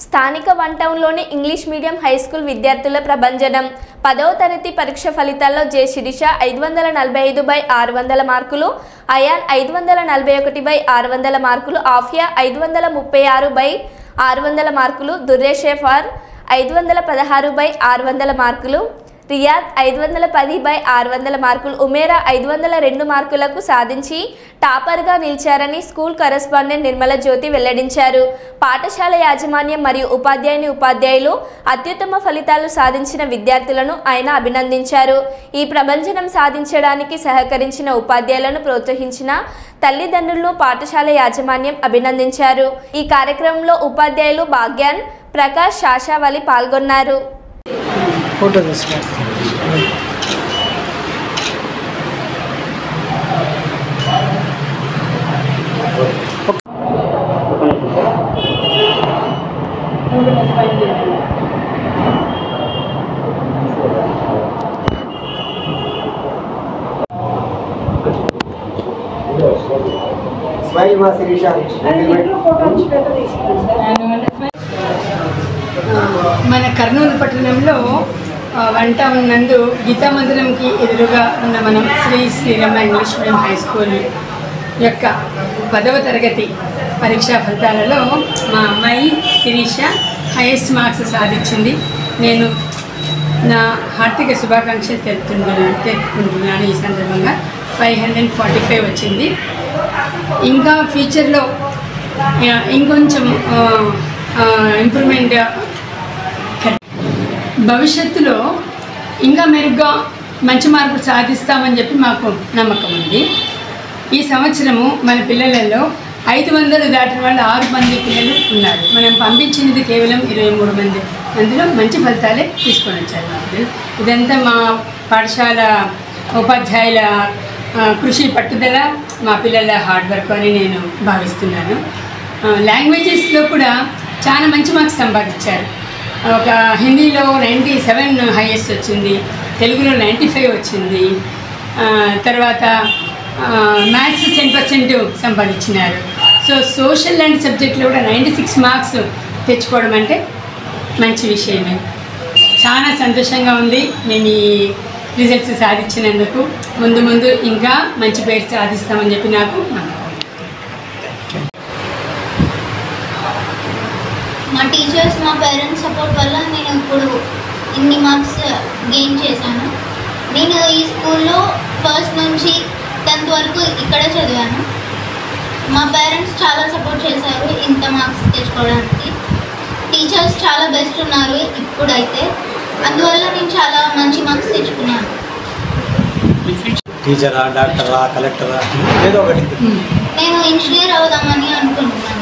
స్థానిక వన్ టౌన్లోని English medium high school విద్యార్థుల ప్రభంజనం 10వ తరగతి పరీక్ష ఫలితాల్లో జె శిరీష 545/600 మార్కులు, అయాన్ 541/600 మార్కులు, ఆఫియా 536/600 మార్కులు, దుర్రేషేఫర్ 516/600 మార్కులు, రియాద్ 510/600 మార్కులు, ఉమేరా 502 మార్కులకు సాధించి టాపర్గా నిలిచారని స్కూల్ కరెస్పాండెంట్ నిర్మల జ్యోతి వెల్లడించారు. పాఠశాల యాజమాన్యం మరియు ఉపాధ్యాయులు అత్యుత్తమ ఫలితాలు సాధించిన విద్యార్థులను ఆయన అభినందించారు. ఈ ప్రభంజనం సాధించడానికి సహకరించిన ఉపాధ్యాయులను ప్రోత్సహించిన తల్లిదండ్రులను పాఠశాల యాజమాన్యం అభినందించారు. ఈ కార్యక్రమంలో ఉపాధ్యాయులు భాగ్యాన్, ప్రకాష్, శాషావలి పాల్గొన్నారు. फोटो स्माइल मां शिरीषा మన కర్నూలు పట్టణంలో వన్ టౌన్ నందు గీతా మందిరంకి ఎదురుగా ఉన్న మనం Sri Srirama English medium high school యొక్క 10వ తరగతి పరీక్షా ఫలితాలలో మా అమ్మాయి శిరీష హైయెస్ట్ మార్క్స్ సాధించింది. నేను నా హార్దిక శుభాకాంక్షలు తెలుపుకుంటున్నాను. ఈ సందర్భంగా 545 వచ్చింది. ఇంకా ఫ్యూచర్లో ఇంకొంచెం ఇంప్రూవ్మెంట్ భవిష్యత్తులో ఇంకా మెరుగ్గా మంచి మార్కులు సాధిస్తామని చెప్పి మాకు నమ్మకం ఉంది. ఈ సంవత్సరము మన పిల్లలలో 500 దాటిన వాళ్ళు 6 మంది పిల్లలు ఉన్నారు. మనం పంపించినది కేవలం 23 మంది. అందులో మంచి ఫలితాలే తీసుకొని వచ్చారు మా పిల్లలు. ఇదంతా మా పాఠశాల ఉపాధ్యాయుల కృషి పట్టుదల, మా పిల్లల హార్డ్ వర్క్ అని నేను భావిస్తున్నాను. లాంగ్వేజెస్లో కూడా చాలా మంచి మార్క్స్ సంపాదించారు. ఒక హిందీలో 97 హైయెస్ట్ వచ్చింది, తెలుగులో 95 వచ్చింది. తర్వాత మ్యాథ్స్ 10% సంపాదించినారు. సో సోషల్ అండ్ సబ్జెక్ట్లో కూడా 96 మార్క్స్ తెచ్చుకోవడం అంటే మంచి విషయమే. చాలా సంతోషంగా ఉంది మేము ఈ రిజల్ట్స్ సాధించినందుకు. ముందు ఇంకా మంచి పేరు సాధిస్తామని చెప్పి నాకు నమ్మకం. మా టీచర్స్, మా పేరెంట్స్ సపోర్ట్ వల్ల నేను ఇప్పుడు ఇన్ని మార్క్స్ గెయిన్ చేశాను. నేను ఈ స్కూల్లో ఫస్ట్ నుంచి 10th వరకు ఇక్కడే చదివాను. మా పేరెంట్స్ చాలా సపోర్ట్ చేశారు ఇంత మార్క్స్ తెచ్చుకోవడానికి. టీచర్స్ చాలా బెస్ట్ ఉన్నారు ఇప్పుడైతే, అందువల్ల నేను చాలా మంచి మార్క్స్ తెచ్చుకున్నాను. టీచరా, డాక్టరా, కలెక్టరా, ఏదో ఒకటి. నేను ఇంజనీర్ అవుదామని అనుకుంటున్నాను.